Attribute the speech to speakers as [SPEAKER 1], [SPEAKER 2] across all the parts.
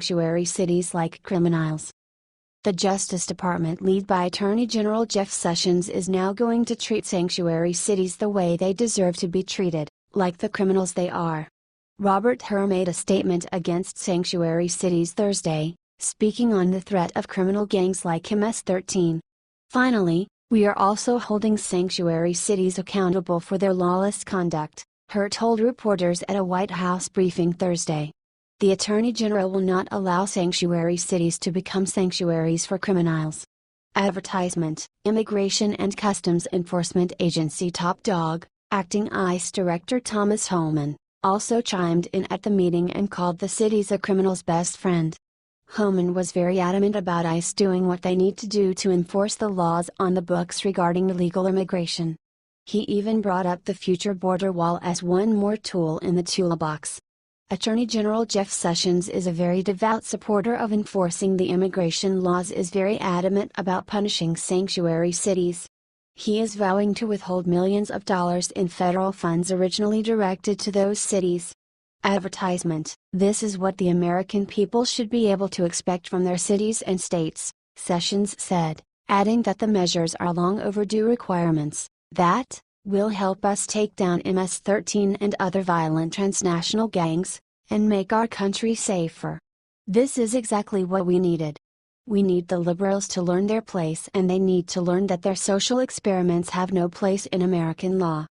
[SPEAKER 1] sanctuary cities like criminals. The Justice Department, led by Attorney General Jeff Sessions, is now going to treat sanctuary cities the way they deserve to be treated, like the criminals they are. Robert Hur made a statement against sanctuary cities Thursday, speaking on the threat of criminal gangs like MS-13. Finally, we are also holding sanctuary cities accountable for their lawless conduct, Hur told reporters at a White House briefing Thursday. The Attorney General will not allow sanctuary cities to become sanctuaries for criminals. Advertisement. Immigration and Customs Enforcement Agency top dog, acting ICE Director Thomas Homan, also chimed in at the meeting and called the cities a criminal's best friend. Homan was very adamant about ICE doing what they need to do to enforce the laws on the books regarding illegal immigration. He even brought up the future border wall as one more tool in the toolbox. Attorney General Jeff Sessions is a very devout supporter of enforcing the immigration laws, is very adamant about punishing sanctuary cities. He is vowing to withhold millions of dollars in federal funds originally directed to those cities. Advertisement. This is what the American people should be able to expect from their cities and states, Sessions said, adding that the measures are long overdue requirements that will help us take down MS-13 and other violent transnational gangs, and make our country safer. This is exactly what we needed. We need the liberals to learn their place, and they need to learn that their social experiments have no place in American law.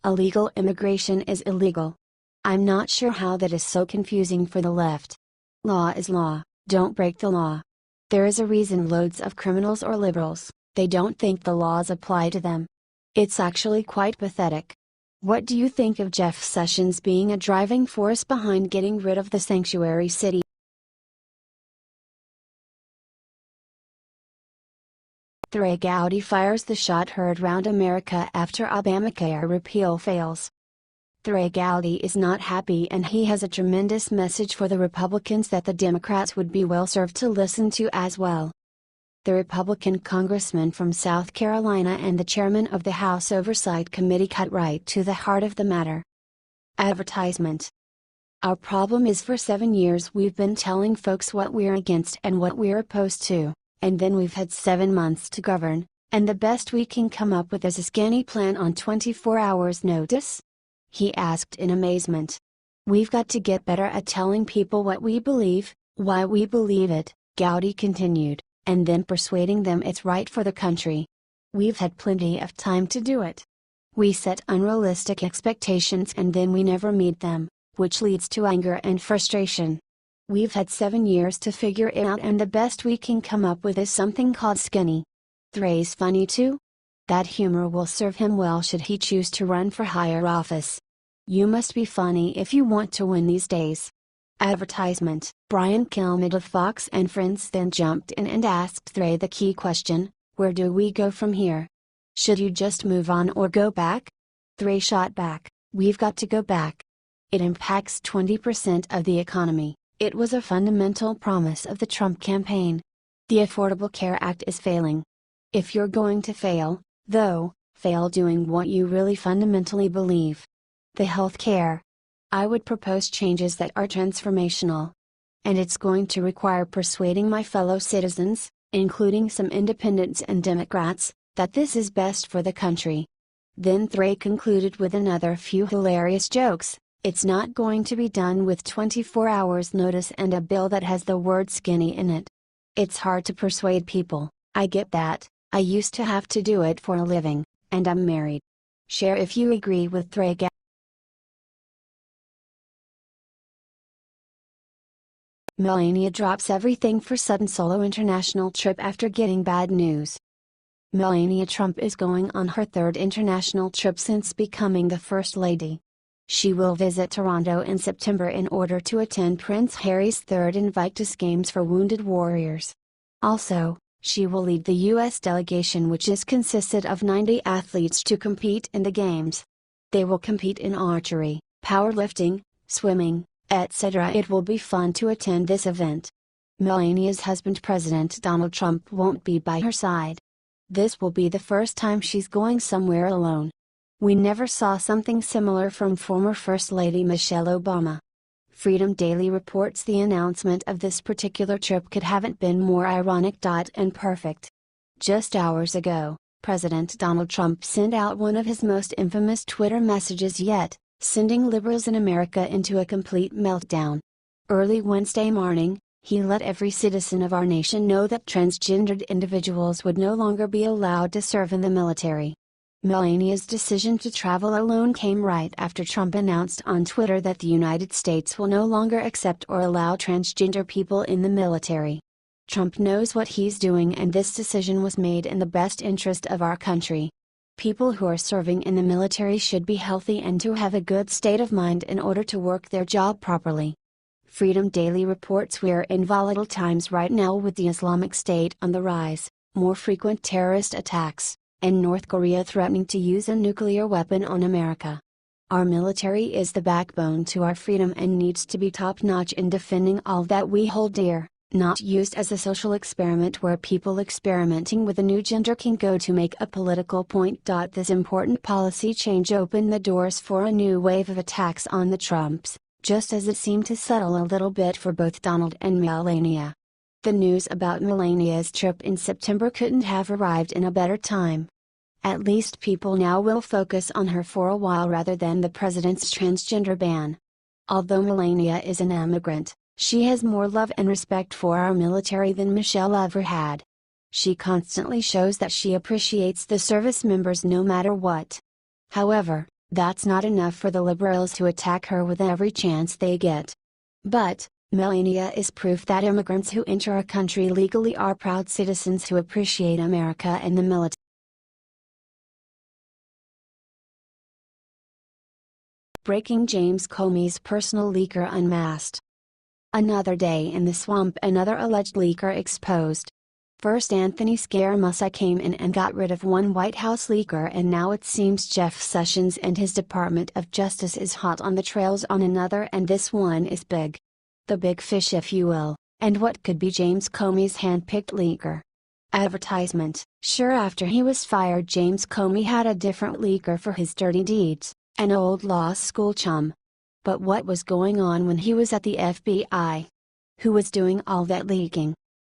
[SPEAKER 1] Illegal immigration is illegal. I'm not sure how that is so confusing for the left. Law is law, don't break the law. There is a reason loads of criminals or liberals, they don't think the laws apply to them. It's actually quite pathetic. What do you think of Jeff Sessions being a driving force behind getting rid of the sanctuary city? Trey Gowdy fires the shot heard round America after Obamacare repeal fails. Trey Gowdy is not happy, and he has a tremendous message for the Republicans that the Democrats would be well served to listen to as well. The Republican congressman from South Carolina and the chairman of the House Oversight Committee cut right to the heart of the matter. Advertisement. Our problem is for 7 years we've been telling folks what we're against and what we're opposed to, and then we've had 7 months to govern, and the best we can come up with is a skinny plan on 24 hours notice? He asked in amazement. We've got to get better at telling people what we believe, why we believe it, Gowdy continued, and then persuading them it's right for the country. We've had plenty of time to do it. We set unrealistic expectations and then we never meet them, which leads to anger and frustration. We've had 7 years to figure it out, and the best we can come up with is something called skinny. Trey's funny too? That humor will serve him well should he choose to run for higher office. You must be funny if you want to win these days. Advertisement. Brian Kilmeade of Fox and Friends then jumped in and asked Trey the key question, where do we go from here? Should you just move on or go back? Trey shot back, we've got to go back. It impacts 20% of the economy. It was a fundamental promise of the Trump campaign. The Affordable Care Act is failing. If you're going to fail, though, fail doing what you really fundamentally believe. The health care. I would propose changes that are transformational. And it's going to require persuading my fellow citizens, including some independents and Democrats, that this is best for the country. Then Trey concluded with another few hilarious jokes. It's not going to be done with 24 hours notice and a bill that has the word skinny in it. It's hard to persuade people, I get that, I used to have to do it for a living, and I'm married. Share if you agree with Trey. Melania drops everything for sudden solo international trip after getting bad news. Melania Trump is going on her third international trip since becoming the First Lady. She will visit Toronto in September in order to attend Prince Harry's third Invictus Games for Wounded Warriors. Also, she will lead the U.S. delegation, which is consisted of 90 athletes, to compete in the Games. They will compete in archery, powerlifting, swimming, etc. It will be fun to attend this event. Melania's husband, President Donald Trump, won't be by her side. This will be the first time she's going somewhere alone. We never saw something similar from former First Lady Michelle Obama. Freedom Daily reports the announcement of this particular trip could haven't been more ironic and perfect. Just hours ago, President Donald Trump sent out one of his most infamous Twitter messages yet, sending liberals in America into a complete meltdown. Early Wednesday morning, he let every citizen of our nation know that transgendered individuals would no longer be allowed to serve in the military. Melania's decision to travel alone came right after Trump announced on Twitter that the United States will no longer accept or allow transgender people in the military. Trump knows what he's doing, and this decision was made in the best interest of our country. People who are serving in the military should be healthy and to have a good state of mind in order to work their job properly. Freedom Daily reports we're in volatile times right now, with the Islamic State on the rise, more frequent terrorist attacks, and North Korea threatening to use a nuclear weapon on America. Our military is the backbone to our freedom and needs to be top-notch in defending all that we hold dear, not used as a social experiment where people experimenting with a new gender can go to make a political point. This important policy change opened the doors for a new wave of attacks on the Trumps, just as it seemed to settle a little bit for both Donald and Melania. The news about Melania's trip in September couldn't have arrived in a better time. At least people now will focus on her for a while rather than the president's transgender ban. Although Melania is an immigrant, she has more love and respect for our military than Michelle ever had. She constantly shows that she appreciates the service members no matter what. However, that's not enough for the liberals to attack her with every chance they get. But, Melania is proof that immigrants who enter our country legally are proud citizens who appreciate America and the military. Breaking: James Comey's personal leaker unmasked. Another day in the swamp, another alleged leaker exposed. First Anthony Scaramucci came in and got rid of one White House leaker, and now it seems Jeff Sessions and his Department of Justice is hot on the trails on another, and this one is big. The big fish, if you will, and what could be James Comey's hand-picked leaker. Advertisement: sure, after he was fired, James Comey had a different leaker for his dirty deeds, an old law school chum. But what was going on when he was at the FBI? Who was doing all that leaking?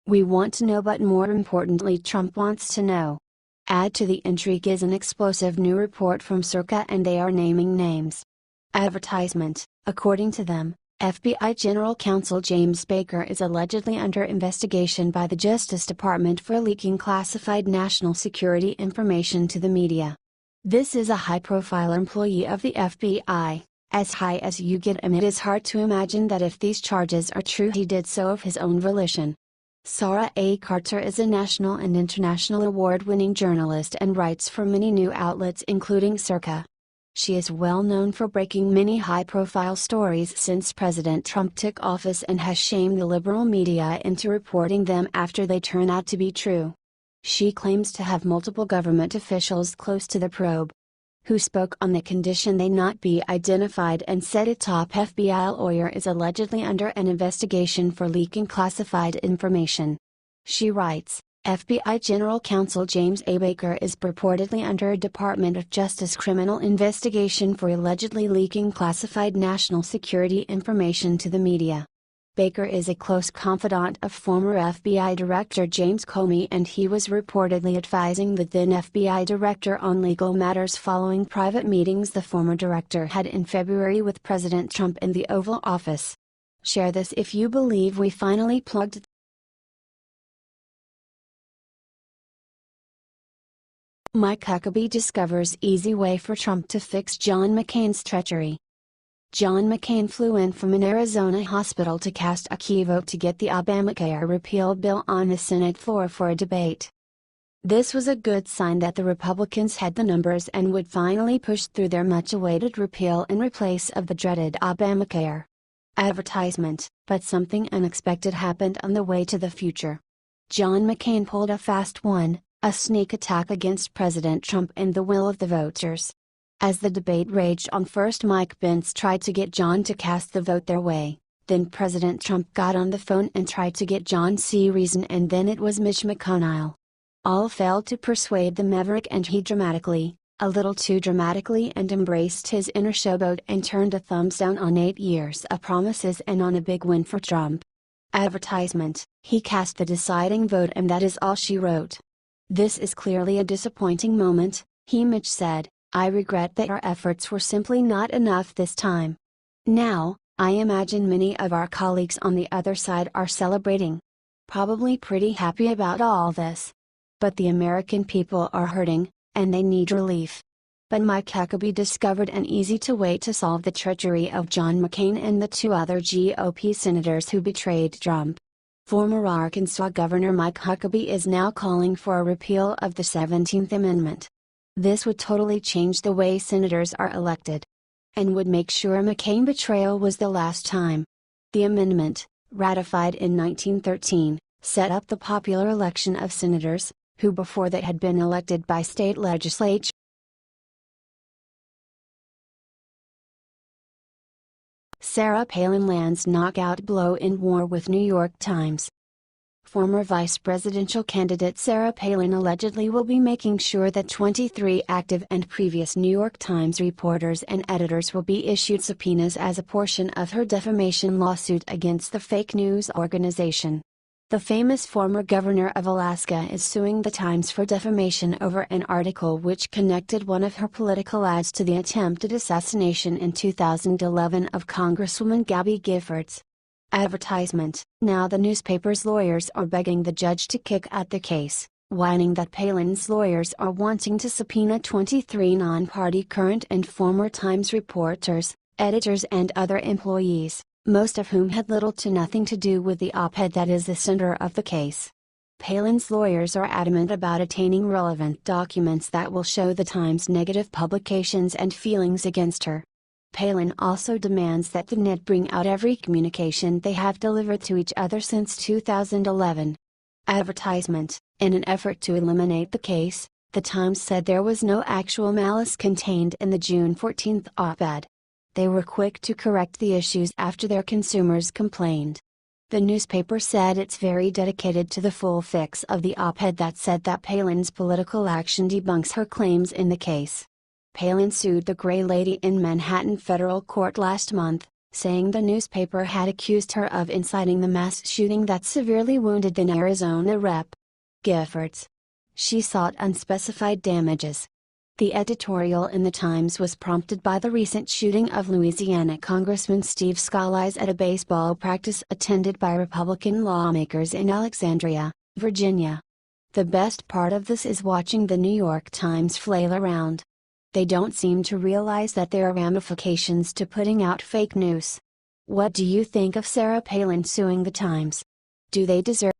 [SPEAKER 1] We want to know, but more importantly, Trump wants to know. Add to the intrigue is an explosive new report from Circa, and they are naming names. Advertisement: according to them, FBI General Counsel James Baker is allegedly under investigation by the Justice Department for leaking classified national security information to the media. This is a high-profile employee of the FBI, as high as you get, and it is hard to imagine that if these charges are true, he did so of his own volition. Sarah A. Carter is a national and international award-winning journalist and writes for many new outlets including Circa. She is well known for breaking many high-profile stories since President Trump took office, and has shamed the liberal media into reporting them after they turn out to be true. She claims to have multiple government officials close to the probe, who spoke on the condition they not be identified, and said a top FBI lawyer is allegedly under an investigation for leaking classified information. She writes, FBI General Counsel James A. Baker is purportedly under a Department of Justice criminal investigation for allegedly leaking classified national security information to the media. Baker is a close confidant of former FBI Director James Comey, and he was reportedly advising the then FBI Director on legal matters following private meetings the former director had in February with President Trump in the Oval Office. Share this if you believe we finally plugged. Mike Huckabee discovers easy way for Trump to fix John McCain's treachery. John McCain flew in from an Arizona hospital to cast a key vote to get the Obamacare repeal bill on the Senate floor for a debate. This was a good sign that the Republicans had the numbers and would finally push through their much-awaited repeal in replace of the dreaded Obamacare. Advertisement: but something unexpected happened on the way to the future. John McCain pulled a fast one, a sneak attack against President Trump and the will of the voters. As the debate raged on, first Mike Pence tried to get John to cast the vote their way, then President Trump got on the phone and tried to get John to reason, and then it was Mitch McConnell. All failed to persuade the maverick, and he dramatically, a little too dramatically, and embraced his inner showboat and turned a thumbs down on 8 years of promises and on a big win for Trump. Advertisement: he cast the deciding vote and that is all she wrote. This is clearly a disappointing moment, Mitch said. I regret that our efforts were simply not enough this time. Now, I imagine many of our colleagues on the other side are celebrating. Probably pretty happy about all this. But the American people are hurting, and they need relief. But Mike Huckabee discovered an easy way to solve the treachery of John McCain and the 2 other GOP senators who betrayed Trump. Former Arkansas Governor Mike Huckabee is now calling for a repeal of the 17th Amendment. This would totally change the way senators are elected. And would make sure McCain betrayal was the last time. The amendment, ratified in 1913, set up the popular election of senators, who before that had been elected by state legislatures. Sarah Palin lands knockout blow in war with New York Times. Former vice presidential candidate Sarah Palin allegedly will be making sure that 23 active and previous New York Times reporters and editors will be issued subpoenas as a portion of her defamation lawsuit against the fake news organization. The famous former governor of Alaska is suing the Times for defamation over an article which connected one of her political ads to the attempted assassination in 2011 of Congresswoman Gabby Giffords. Advertisement: now the newspaper's lawyers are begging the judge to kick out the case, whining that Palin's lawyers are wanting to subpoena 23 non-party current and former Times reporters, editors and other employees, most of whom had little to nothing to do with the op-ed that is the center of the case. Palin's lawyers are adamant about attaining relevant documents that will show the Times' negative publications and feelings against her. Palin also demands that the net bring out every communication they have delivered to each other since 2011. Advertisement: in an effort to eliminate the case, the Times said there was no actual malice contained in the June 14 op-ed. They were quick to correct the issues after their consumers complained. The newspaper said it's very dedicated to the full fix of the op-ed that said that Palin's political action debunks her claims in the case. Palin sued the Gray Lady in Manhattan federal court last month, saying the newspaper had accused her of inciting the mass shooting that severely wounded then Arizona Rep. Giffords. She sought unspecified damages. The editorial in the Times was prompted by the recent shooting of Louisiana Congressman Steve Scalise at a baseball practice attended by Republican lawmakers in Alexandria, Virginia. The best part of this is watching the New York Times flail around. They don't seem to realize that there are ramifications to putting out fake news. What do you think of Sarah Palin suing the Times? Do they deserve